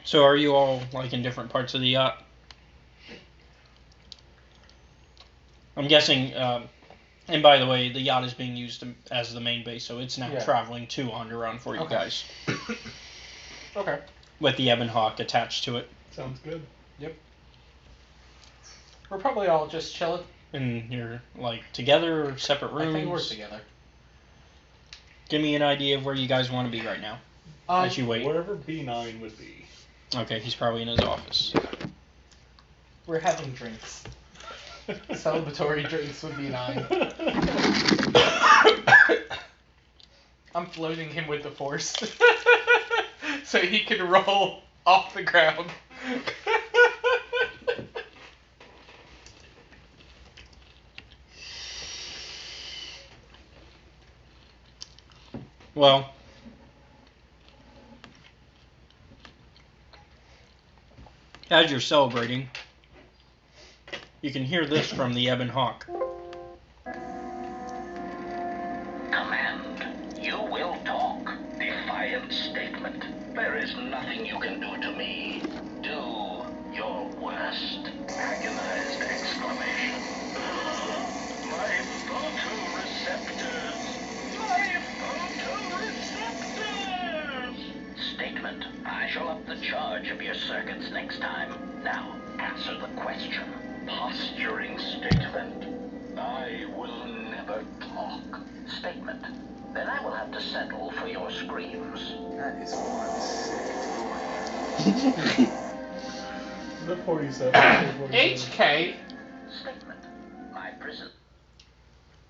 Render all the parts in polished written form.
So are you all like in different parts of the yacht? I'm guessing. And by the way, the yacht is being used as the main base, so it's now traveling to Onderon for you guys. Okay. With the Ebon Hawk attached to it. Sounds good. Yep. We're probably all just chilling. And you're like together or separate rooms? I think we're together. Give me an idea of where you guys want to be right now. As you wait. Wherever B9 would be. Okay, he's probably in his office. We're having drinks. Celebratory drinks with B9. I'm floating him with the force. So he can roll off the ground. Well, as you're celebrating, you can hear this from the Ebon Hawk. Command, you will talk. Defiant statement. There is nothing you can do to me. Do your worst. Agonized exclamation. My photoreceptors! My photoreceptors! Statement. I shall up the charge of your circuits next time. Now, answer the question. Posturing statement. I will never talk. Statement. Then I will have to settle for your screams. That is one The 47. HK. Statement. My prisoner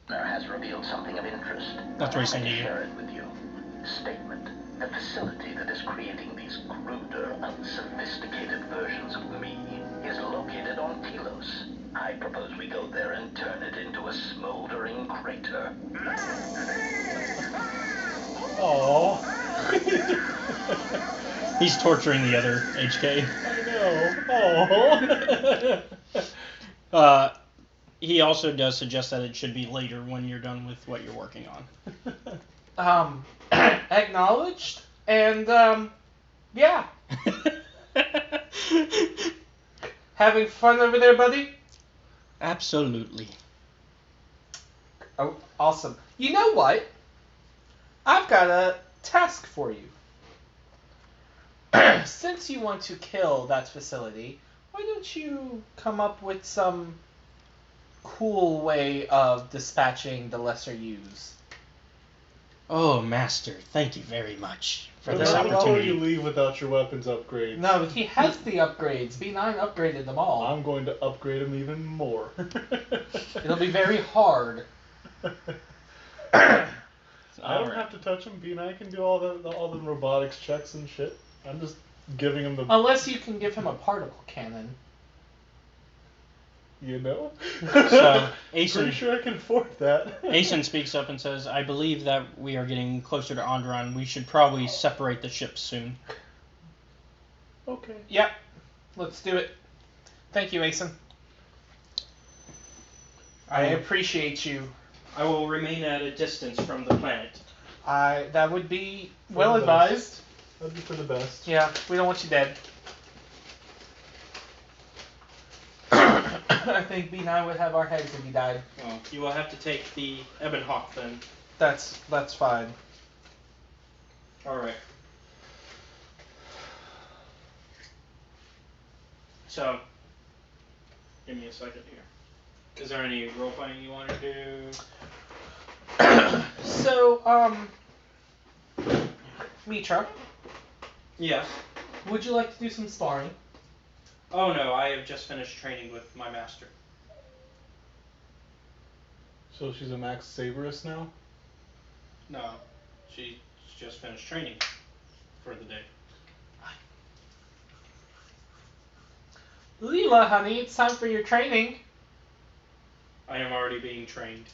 has revealed something of interest. That's what he's saying to you. Share it with you. Statement. The facility that is creating these cruder, unsophisticated versions of me is located on Telos. I propose we go there and turn it into a smoldering crater. Aww. He's torturing the other HK. I know. He also does suggest that it should be later when you're done with what you're working on. Acknowledged. And, yeah. Having fun over there, buddy? Absolutely. Oh, awesome. You know what? I've got a task for you. Since you want to kill that facility, why don't you come up with some cool way of dispatching the lesser use? Oh, Master, thank you very much for this How will opportunity. you leave without your weapons upgrades? No, he has the upgrades. B9 upgraded them all. I'm going to upgrade them even more. It'll be very hard. I don't have to touch him. B9 can do all the robotics checks and shit. I'm just giving him the... Unless you can give him a particle cannon. You know? So, Aeson, pretty sure I can afford that. Aeson speaks up and says, I believe that we are getting closer to Onderon. We should probably separate the ships soon. Okay. Yep. Let's do it. Thank you, Aeson. I appreciate you. I will remain at a distance from the planet. That would be well advised. That'd be for the best. Yeah, we don't want you dead. I think B9 would have our heads if he died. Well, you will have to take the Ebon Hawk then. That's fine. Alright. So, give me a second here. Is there any role playing you want to do? So, Meetra. Yes. Would you like to do some sparring? Oh no, I have just finished training with my master. So she's a max saberist now? No, she's just finished training for the day. Leela, honey, it's time for your training. I am already being trained.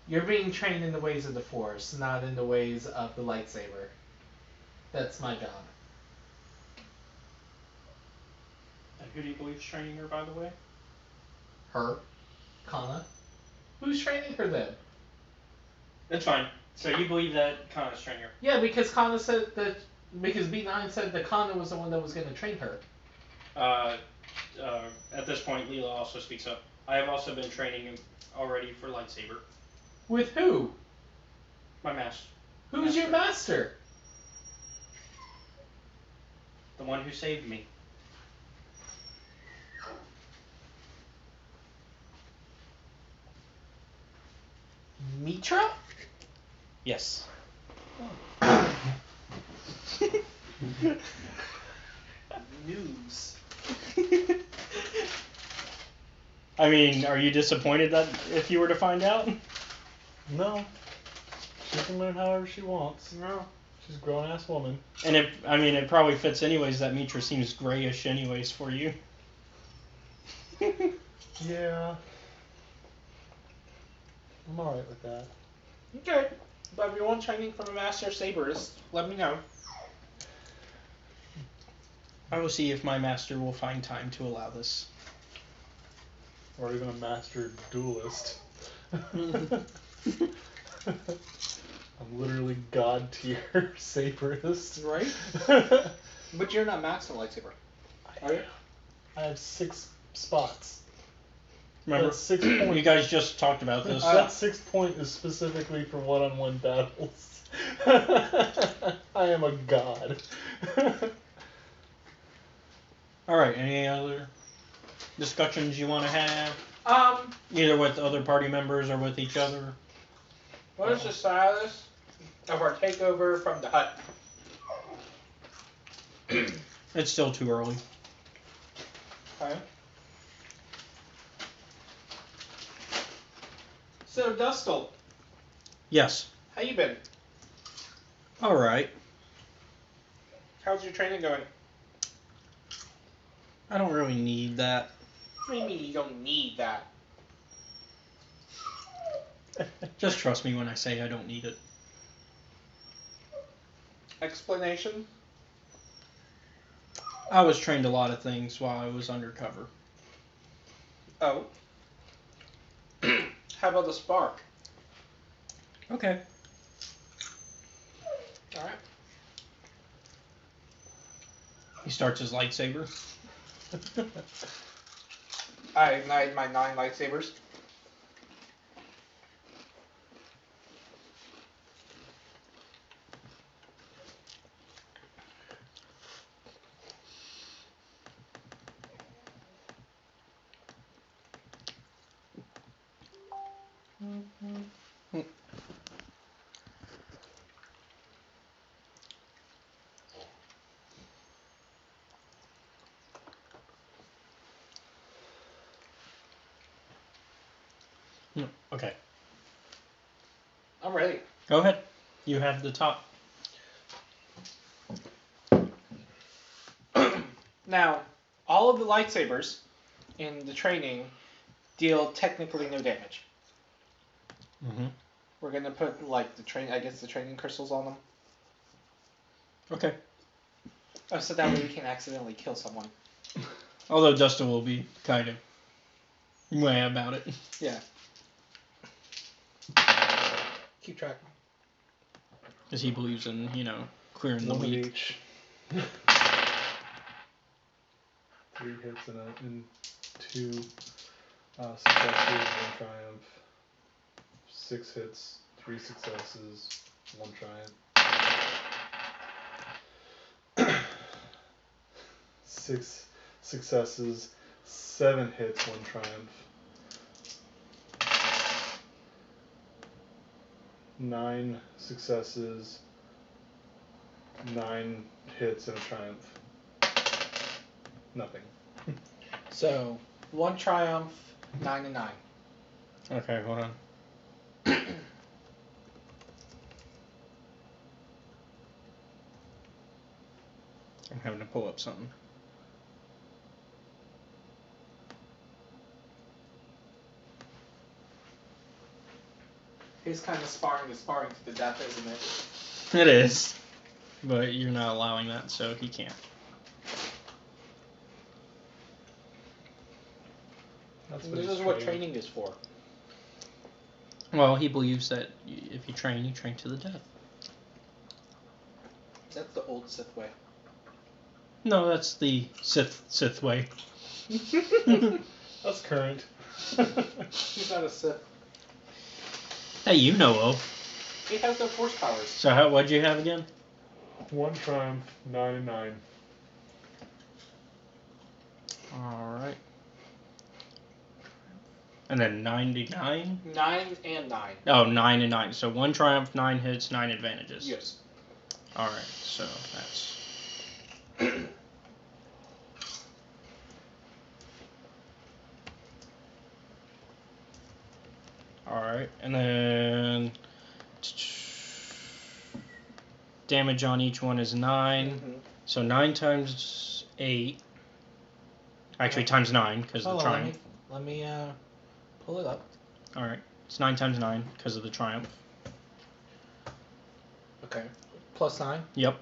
You're being trained in the ways of the Force, not in the ways of the lightsaber. That's my job. And who do you believe is training her, by the way? Her. Kana. Who's training her then? That's fine. So you believe that Kana's training her? Yeah, because Kana said that Because B9 said the Kana was the one that was going to train her. At this point, Leela also speaks up. I have also been training him already for lightsaber. With who? My master. Who's your master? The one who saved me. Meetra? Yes. News. I mean, are you disappointed that if you were to find out? No. She can learn however she wants. No. She's a grown-ass woman. And it probably fits anyways that Meetra seems grayish anyways for you. Yeah. I'm alright with that. Okay. But if you want training from a master saberist, let me know. I will see if my master will find time to allow this. Or even a master duelist. I'm literally god tier saberist. Right? But you're not master lightsaber. Are you? I have 6 spots. Remember, That's 6 points. you guys just talked about this. That 6th point is specifically for one-on-one battles. I am a god. Alright, any other discussions you want to have? Either with other party members or with each other? What is the status of our takeover from the hut? It's still too early. Okay. So, Dustle, Yes. how you been? Alright. How's your training going? I don't really need that. What do you mean you don't need that? Just trust me when I say I don't need it. Explanation? I was trained a lot of things while I was undercover. Oh. How about the spark? Okay. Alright. He starts his lightsaber. I ignite my 9 lightsabers. Okay. I'm ready. Go ahead. You have the top. Now, all of the lightsabers in the training deal technically no damage. Mm-hmm. We're gonna put like the training crystals on them. Okay. Oh, so that way we can accidentally kill someone. Although Dustin will be kind of way about it. Yeah. Keep track. Because he believes in, clearing the One of weak. each. 3 hits and 2 successes, 1 triumph. 6 hits, 3 successes, 1 triumph. 6 successes, 7 hits, 1 triumph. 9 successes, 9 hits, and a triumph. Nothing. So, 1 triumph, 9 and 9. Okay, hold on. I'm having to pull up something. His kind of sparring is sparring to the death, isn't it? It is. But you're not allowing that, so he can't. This is what training is for. Well, he believes that if you train to the death. That's the old Sith way. No, that's the Sith way. That's current. He's not a Sith. Hey, you know of. He has no force powers. So what'd you have again? 1 triumph, 9 and 9. Alright. And then 99? 9 and 9. Oh, 9 and 9. So 1 triumph, 9 hits, 9 advantages. Yes. Alright, so that's... Alright, and then... Damage on each one is 9. Mm-hmm. So 9 times 8. Actually, times 9, because of the triumph. Let me pull it up. Alright, it's 9 times 9, because of the triumph. Okay. Plus 9? Yep.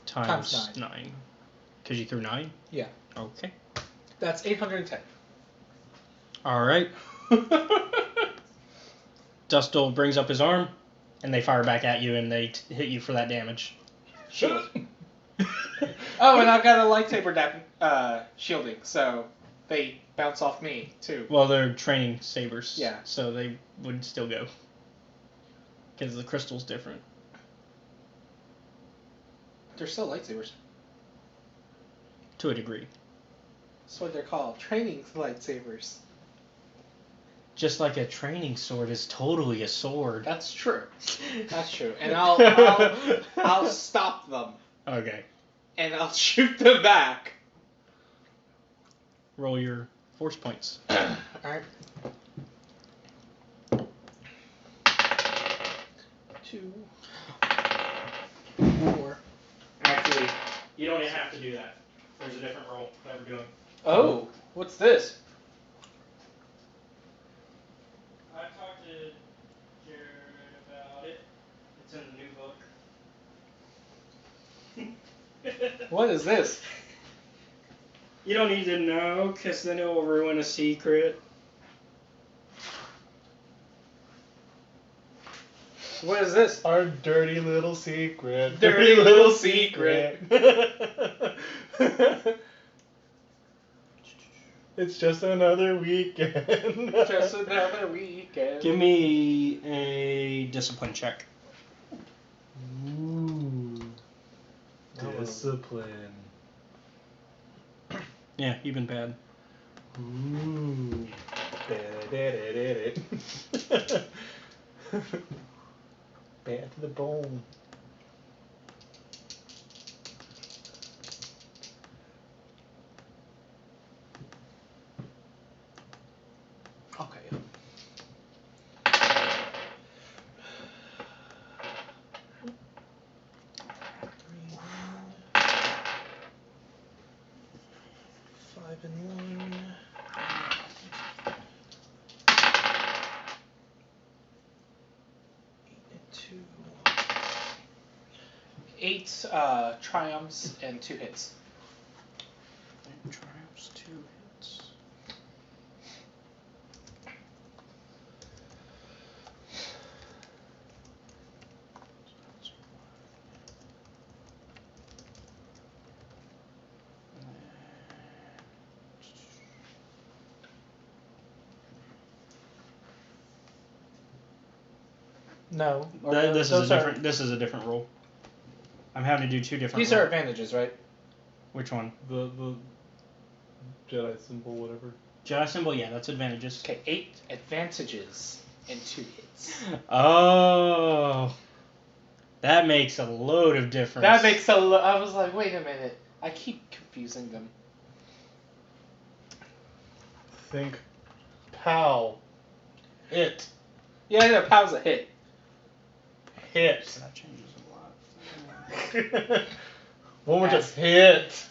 Times Times 9. Because you threw 9? Yeah. Okay. That's 810. Alright. Dustle brings up his arm, and they fire back at you, and they hit you for that damage. Shield. Oh, and I've got a lightsaber shielding, so they bounce off me, too. Well, they're training sabers. Yeah. So they would still go. Because the crystal's different. They're still lightsabers. To a degree. That's what they're called. Training lightsabers. Just like a training sword is totally a sword. That's true. That's true. And I'll stop them. Okay. And I'll shoot them back. Roll your force points. Alright. 2, 4. Actually, you don't even have to do that. There's a different roll that we're doing. Oh, what's this? I talked to Jared about it. It's in the new book. What is this? You don't need to know, because then it will ruin a secret. What is this? Our dirty little secret. Dirty little secret. It's just another weekend. Just another weekend. Give me a discipline check. Ooh. Discipline. Yeah, you've been bad. Ooh. Bad to the bone. Okay. 5 and 1. 8 triumphs and 2 hits. 8 triumphs, 2 hits. No. This is a different roll. I'm having to do 2 different These rolls. are advantages, right? Which one? The Jedi symbol, whatever. Jedi symbol, yeah, that's advantages. Okay, 8 advantages and 2 hits. Oh. That makes a load of difference. That makes a lot. I was like, wait a minute. I keep confusing them. Think POW. Hit. Yeah, no, POW's a hit. Hit. That changes a lot. One more just hit.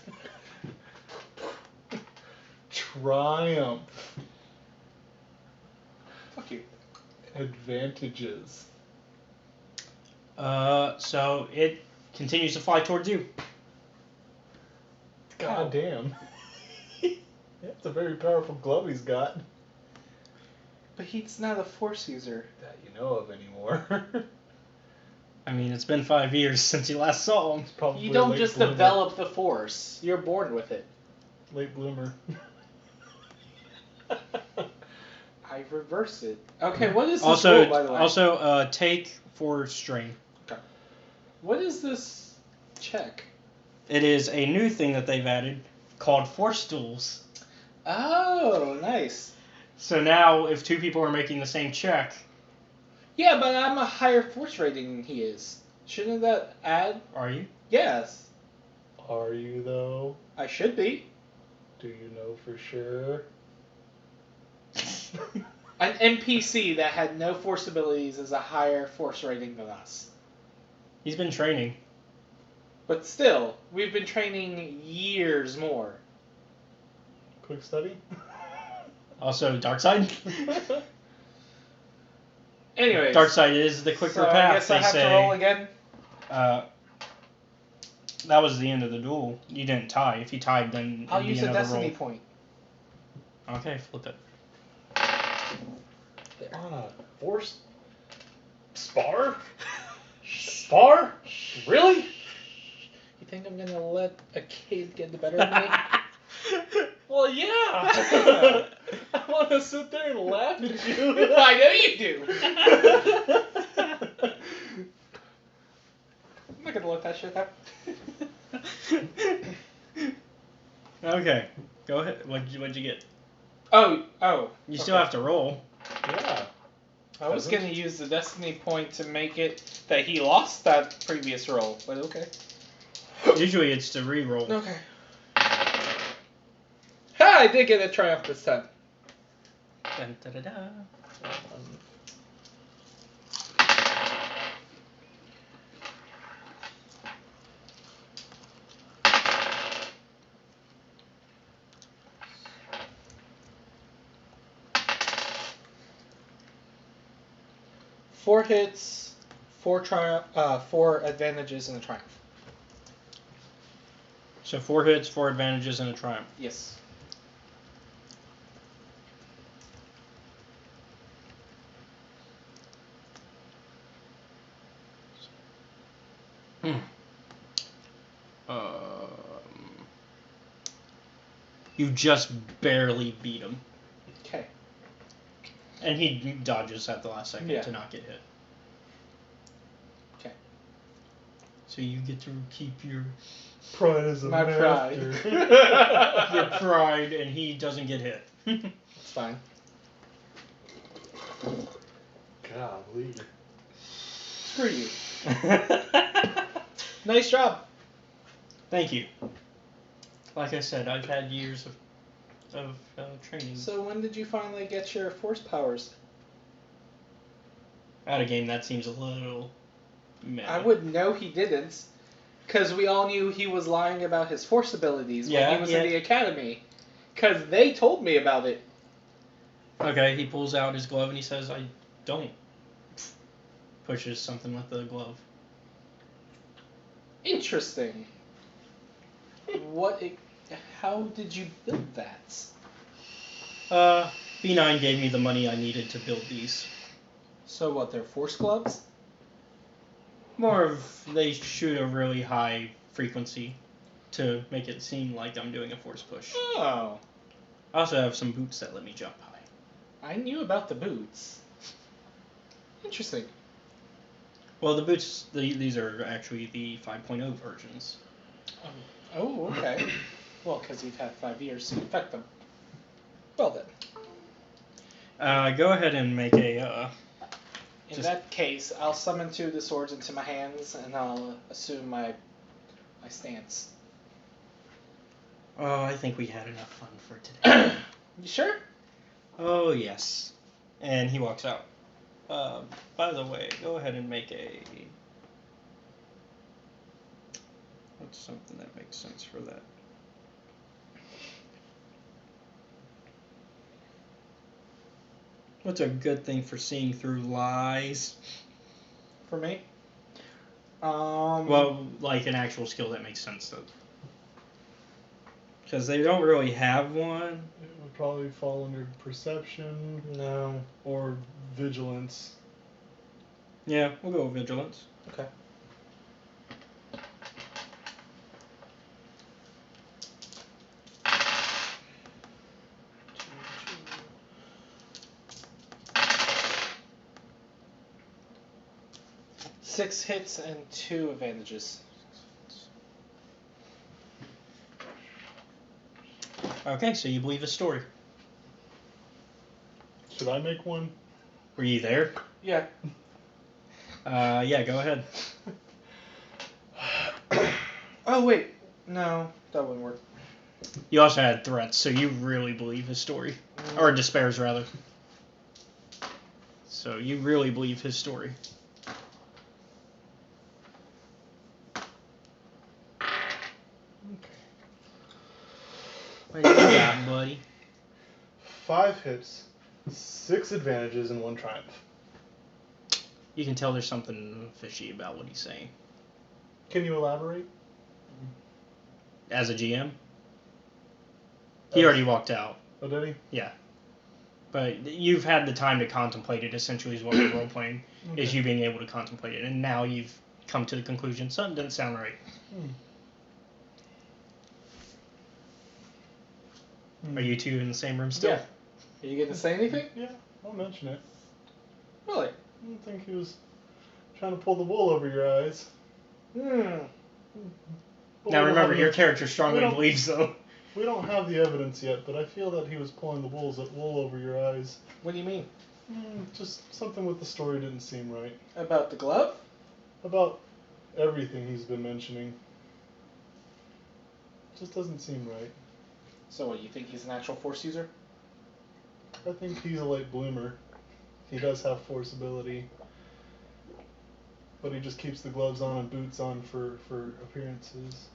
Triumph. Fuck you. Advantages. So it continues to fly towards you. God damn. That's a very powerful glove he's got. But he's not a force user. That you know of anymore. I mean, it's been 5 years since you last saw him. You don't just develop the Force. You're born with it. Late bloomer. I reverse it. Okay, what is this Also, rule, by the way? take for strain. Okay. What is this check? It is a new thing that they've added called Force Duels. Oh, nice. So now, if two people are making the same check... Yeah, but I'm a higher Force rating than he is. Shouldn't that add? Are you? Yes. Are you, though? I should be. Do you know for sure? An NPC that had no Force abilities is a higher Force rating than us. He's been training. But still, we've been training years more. Quick study? Also, Darkseid. Anyways. Darkseid is the quicker so path, I guess I they have say. to roll again? That was the end of the duel. You didn't tie. If you tied, then I'll it'd use be a another destiny roll. point. Okay, flip it. They're on a force spar? Spar? Really? You think I'm gonna let a kid get the better of me? Well, yeah. I want to sit there and laugh at you. I know you do. I'm not gonna let that shit happen. Okay, go ahead. What'd you get? Oh. You still have to roll. Yeah. I was gonna use the destiny point to make it that he lost that previous roll, but okay. Usually it's to re-roll. Okay. Ha! I did get a triumph this time. Dun, da, da, da. 4 hits, 4 advantages, and a triumph. So 4 hits, 4 advantages, and a triumph. Yes. You just barely beat him. Okay. And he dodges at the last second to not get hit. Okay. So you get to keep your pride as a my master. pride. your pride, and he doesn't get hit. It's fine. Golly. Screw you. Nice job. Thank you. Like I said, I've had years of training. So when did you finally get your force powers? Out of game, that seems a little meta. I would know he didn't, because we all knew he was lying about his force abilities when he was in the academy, because they told me about it. Okay, he pulls out his glove and he says, I don't. Pushes something with the glove. Interesting. How did you build that? B9 gave me the money I needed to build these. So what, they're force gloves? More of, they shoot a really high frequency to make it seem like I'm doing a force push. Oh. I also have some boots that let me jump high. I knew about the boots. Interesting. Well, the boots, these are actually the 5.0 versions. Oh, okay. Well, because you've had 5 years to infect them. Well then. Go ahead and make a... In that case, I'll summon 2 of the swords into my hands, and I'll assume my stance. Oh, I think we had enough fun for today. You sure? Oh, yes. And he walks out. By the way, go ahead and make a... What's something that makes sense for that? What's a good thing for seeing through lies? For me? Well, like an actual skill that makes sense, though. Because they don't really have one. It would probably fall under perception. No. Or vigilance. Yeah, we'll go with vigilance. Okay. Six hits and 2 advantages. Okay, so you believe his story. Should I make one? Were you there? Yeah. Yeah, go ahead. Oh, wait. No, that wouldn't work. You also had threats, so you really believe his story. Or despairs, rather. So you really believe his story. Okay. What do you got, buddy? 5 hits, 6 advantages, and 1 triumph. You can tell there's something fishy about what he's saying. Can you elaborate? As a GM? He already walked out. Oh, did he? Yeah. But you've had the time to contemplate it, essentially, is what we're role-playing, is you being able to contemplate it. And now you've come to the conclusion something doesn't sound right. Are you two in the same room still? Yeah. Are you going to say anything? Yeah, I'll mention it. Really? I don't think he was trying to pull the wool over your eyes. Now remember, your character strongly believes so. We don't have the evidence yet, but I feel that he was pulling the wool over your eyes. What do you mean? Just something with the story didn't seem right. About the glove? About everything he's been mentioning. Just doesn't seem right. So what, you think he's an actual Force user? I think he's a late bloomer. He does have Force ability. But he just keeps the gloves on and boots on for appearances.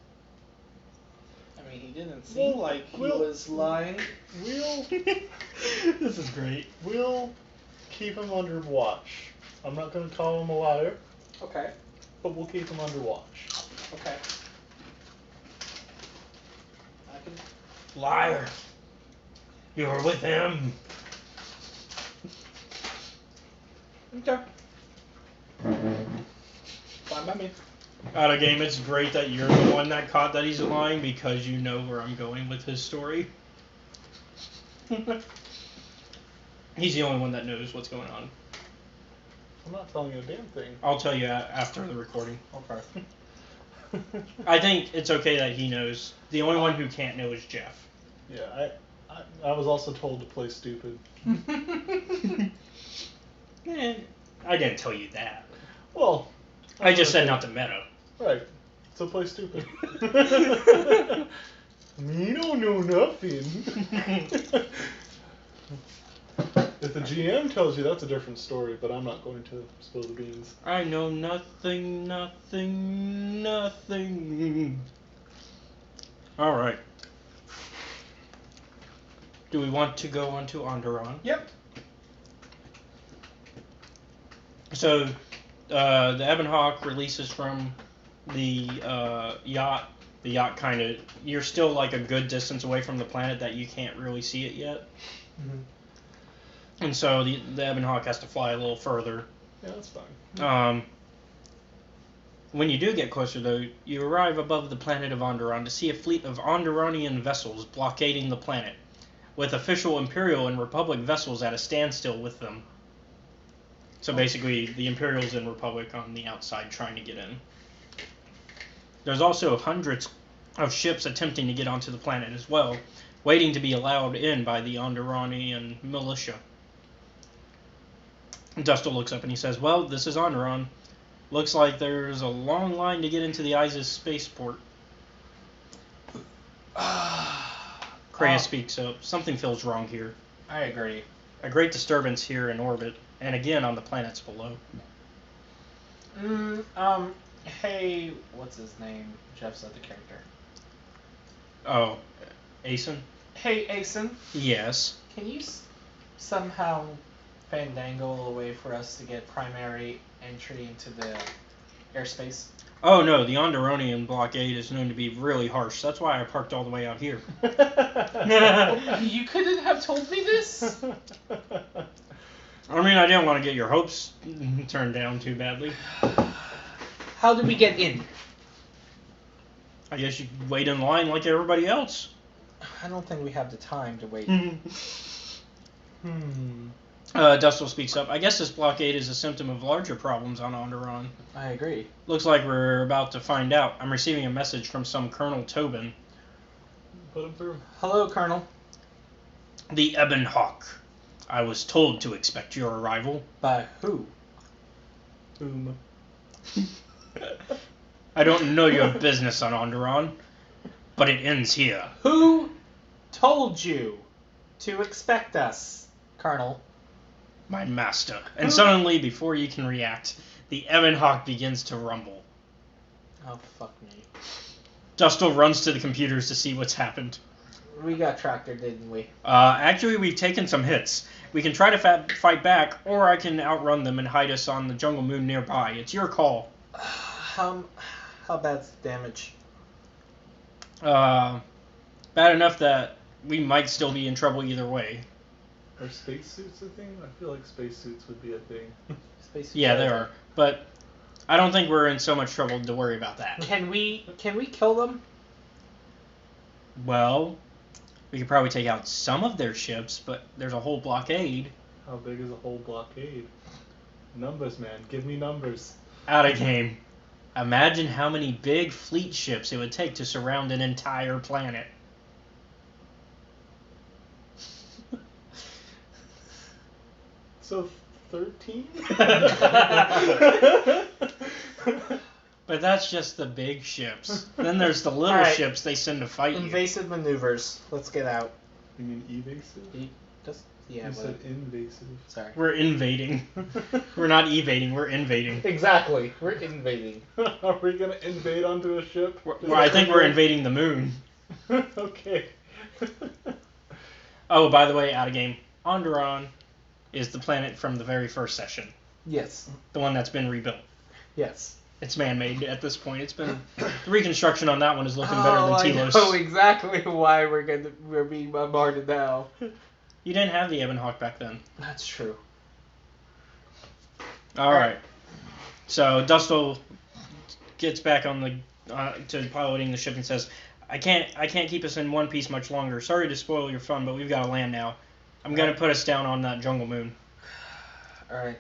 I mean, he didn't seem like he was lying. This is great. We'll keep him under watch. I'm not going to call him a liar. Okay. But we'll keep him under watch. Okay. Liar. You were with him. Okay. Fine by me. Out of game, it's great that you're the one that caught that he's lying because you know where I'm going with his story. He's the only one that knows what's going on. I'm not telling you a damn thing. I'll tell you after the recording. Okay. I think it's okay that he knows. The only one who can't know is Jeff. Yeah, I was also told to play stupid. I didn't tell you that. Well, I just said not to meta. Right. So play stupid. You don't know nothing. If the GM tells you, that's a different story, but I'm not going to spill the beans. I know nothing, nothing, nothing. Alright. Do we want to go on to Onderon? Yep. So, the Ebon Hawk releases from the yacht. The yacht kind of... You're still like a good distance away from the planet that you can't really see it yet. Mm-hmm. And so the Ebon Hawk has to fly a little further. Yeah, that's fine. When you do get closer, though, you arrive above the planet of Onderon to see a fleet of Onderonian vessels blockading the planet, with official Imperial and Republic vessels at a standstill with them. So basically, the Imperials and Republic on the outside trying to get in. There's also hundreds of ships attempting to get onto the planet as well, waiting to be allowed in by the Onderonian militia. Dustil looks up and he says, "Well, this is Onderon. Looks like there's a long line to get into the Isis spaceport." Kreia speaks up. "Something feels wrong here. I agree. A great disturbance here in orbit, and again on the planets below." Hey, what's his name? Jeff's other character. Oh, Aeson? Hey, Aeson. Yes. Can you somehow fandangle a way for us to get primary entry into the airspace? Oh no, the Onderonian blockade is known to be really harsh. That's why I parked all the way out here. You couldn't have told me this? I mean, I didn't want to get your hopes turned down too badly. How do we get in? I guess you wait in line like everybody else. I don't think we have the time to wait. Dustil speaks up. I guess this blockade is a symptom of larger problems on Onderon. I agree. Looks like we're about to find out. I'm receiving a message from some Colonel Tobin. Put him through. Hello, Colonel. The Ebon Hawk. I was told to expect your arrival. By who? Boom. I don't know your business on Onderon, but it ends here. Who told you to expect us, Colonel? My master. And suddenly, before you can react, the Ebon Hawk begins to rumble. Oh, fuck me. Dustil runs to the computers to see what's happened. We got tractor, didn't we? Actually, we've taken some hits. We can try to fight back, or I can outrun them and hide us on the jungle moon nearby. It's your call. How bad's the damage? Bad enough that we might still be in trouble either way. Are spacesuits a thing? I feel like spacesuits would be a thing. Spacesuits Yeah, they are. But I don't think we're in so much trouble to worry about that. Can we kill them? Well, we could probably take out some of their ships, but there's a whole blockade. How big is a whole blockade? Numbers, man. Give me numbers. Out of game. Imagine how many big fleet ships it would take to surround an entire planet. So, 13? But that's just the big ships. Then there's the little Alright. ships they send to fight you. Invasive maneuvers. Let's get out. You mean evasive? Yeah, You but... said invasive. Sorry. We're invading. We're not evading, we're invading. Exactly. We're invading. Are we gonna invade onto a ship? Well, I think we're invading the moon. Okay. Oh, by the way, out of game. Onderon is the planet from the very first session. Yes. The one that's been rebuilt. Yes. It's man-made at this point. It's been... The reconstruction on that one is looking better than Telos. I know exactly why we're being bombarded now. You didn't have the Ebon Hawk back then. That's true. Alright. So, Dustil gets back on the... to piloting the ship and says, I can't keep us in one piece much longer. Sorry to spoil your fun, but we've got to land now. I'm going to put us down on that jungle moon. Alright.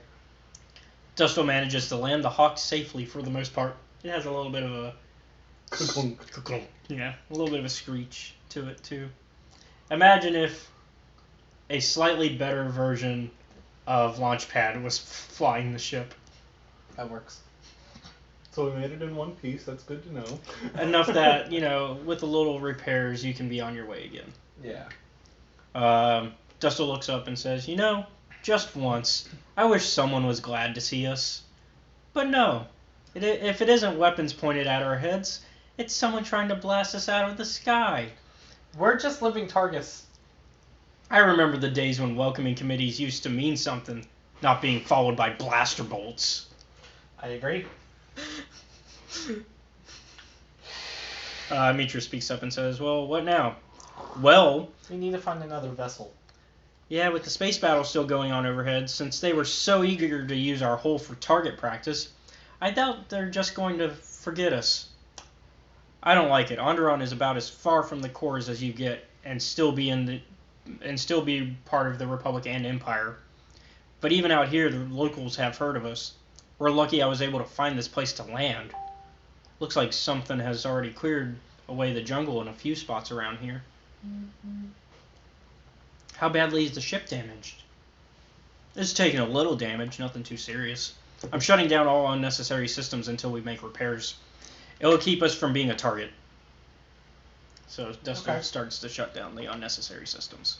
Dustil manages to land the Hawk safely for the most part. It has a little bit of a... Yeah, a little bit of a screech to it, too. Imagine if a slightly better version of Launchpad was flying the ship. That works. So we made it in one piece. That's good to know. Enough that, with a little repairs, you can be on your way again. Yeah. Dustil looks up and says, just once, I wish someone was glad to see us. But no, if it isn't weapons pointed at our heads, it's someone trying to blast us out of the sky. We're just living targets. I remember the days when welcoming committees used to mean something, not being followed by blaster bolts. I agree. Meetra speaks up and says, well, what now? Well... We need to find another vessel. Yeah, with the space battle still going on overhead, since they were so eager to use our hull for target practice, I doubt they're just going to forget us. I don't like it. Onderon is about as far from the cores as you get, and still be part of the Republic and Empire. But even out here, the locals have heard of us. We're lucky I was able to find this place to land. Looks like something has already cleared away the jungle in a few spots around here. Mm-hmm. How badly is the ship damaged? It's taking a little damage, nothing too serious. I'm shutting down all unnecessary systems until we make repairs. It'll keep us from being a target. So Dustil starts to shut down the unnecessary systems.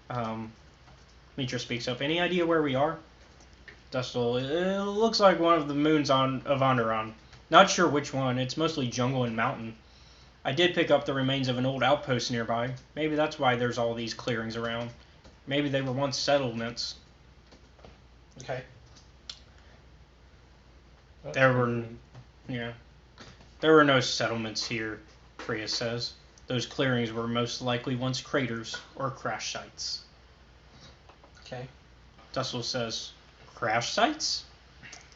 Meetra speaks up. Any idea where we are? Dustil, it looks like one of the moons of Onderon. Not sure which one. It's mostly jungle and mountain. I did pick up the remains of an old outpost nearby. Maybe that's why there's all these clearings around. Maybe they were once settlements. Okay. There were no settlements here, Prius says. Those clearings were most likely once craters or crash sites. Okay. Dustil says, crash sites?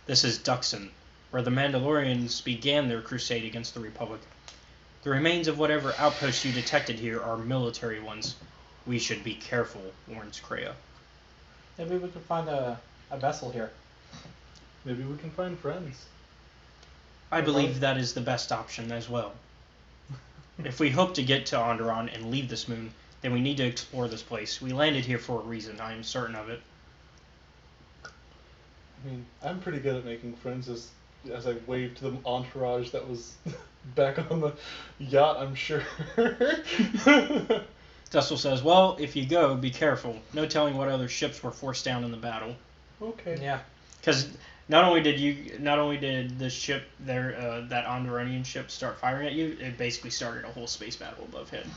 This is Duxon. where the Mandalorians began their crusade against the Republic. The remains of whatever outposts you detected here are military ones. We should be careful, warns Kreia. Maybe we can find a vessel here. Maybe we can find friends. I believe that is the best option as well. If we hope to get to Onderon and leave this moon, then we need to explore this place. We landed here for a reason, I am certain of it. I mean, I'm pretty good at making friends as I waved to the entourage that was back on the yacht, I'm sure. Dustil says, well, if you go, be careful. No telling what other ships were forced down in the battle. Okay. Yeah. Because not only did the ship there, that Onderonian ship, start firing at you, it basically started a whole space battle above him.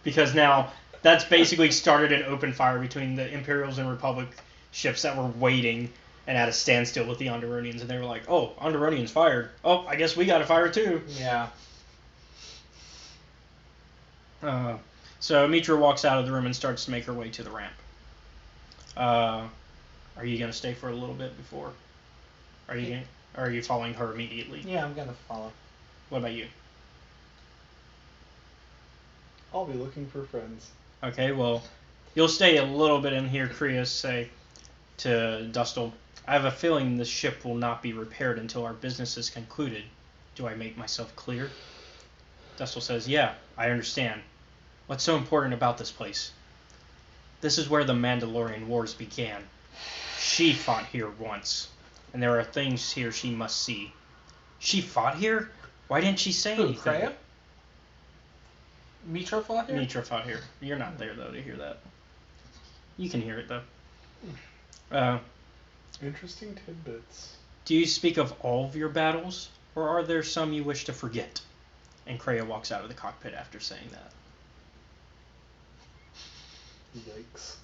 Because now that's basically started an open fire between the Imperials and Republic ships that were waiting and at a standstill with the Onderonians, and they were like, oh, Onderonians fired. Oh, I guess we gotta fire too. Yeah. So Meetra walks out of the room and starts to make her way to the ramp. Are you gonna stay for a little bit before? Or are you following her immediately? Yeah, I'm gonna follow. What about you? I'll be looking for friends. Okay, well, you'll stay a little bit in here, Kreia, say to Dustil. I have a feeling this ship will not be repaired until our business is concluded. Do I make myself clear? Dustil says, yeah, I understand. What's so important about this place? This is where the Mandalorian Wars began. She fought here once, and there are things here she must see. She fought here? Why didn't she say anything? Kreia? Meetra fought here? Meetra fought here. You're not there, though, to hear that. You can hear it, though. Interesting tidbits. Do you speak of all of your battles, or are there some you wish to forget? And Kreia walks out of the cockpit after saying that. Yikes.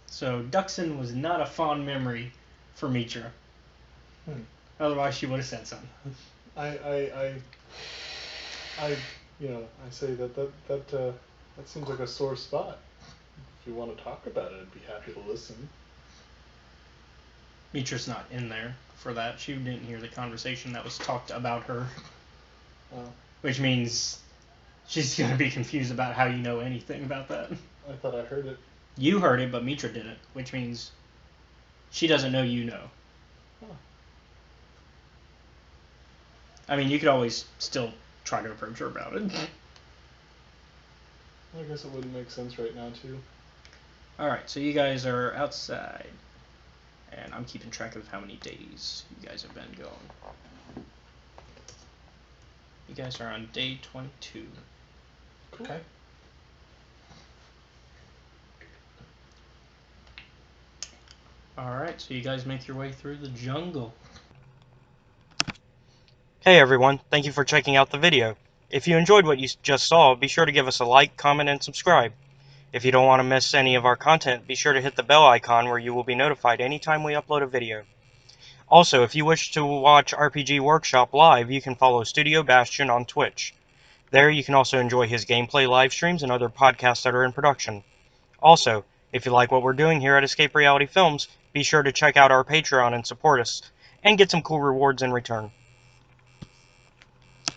So Duxon was not a fond memory for Meetra. Otherwise, she would have said something. I say that seems like a sore spot. If you want to talk about it, I'd be happy to listen. Meetra's not in there for that. She didn't hear the conversation that was talked about her. Which means she's going to be confused about how you know anything about that. I thought I heard it. You heard it, but Meetra didn't, which means she doesn't know you know. Huh. I mean, you could always still try to approach her about it. I guess it wouldn't make sense right now, too. Alright, so you guys are outside. And I'm keeping track of how many days you guys have been going. You guys are on day 22. Cool. Okay. Alright, so you guys make your way through the jungle. Hey everyone, thank you for checking out the video. If you enjoyed what you just saw, be sure to give us a like, comment, and subscribe. If you don't want to miss any of our content, be sure to hit the bell icon where you will be notified anytime we upload a video. Also, if you wish to watch RPG Workshop live, you can follow Studio Bastion on Twitch. There you can also enjoy his gameplay live streams and other podcasts that are in production. Also, if you like what we're doing here at Escape Reality Films, be sure to check out our Patreon and support us, and get some cool rewards in return.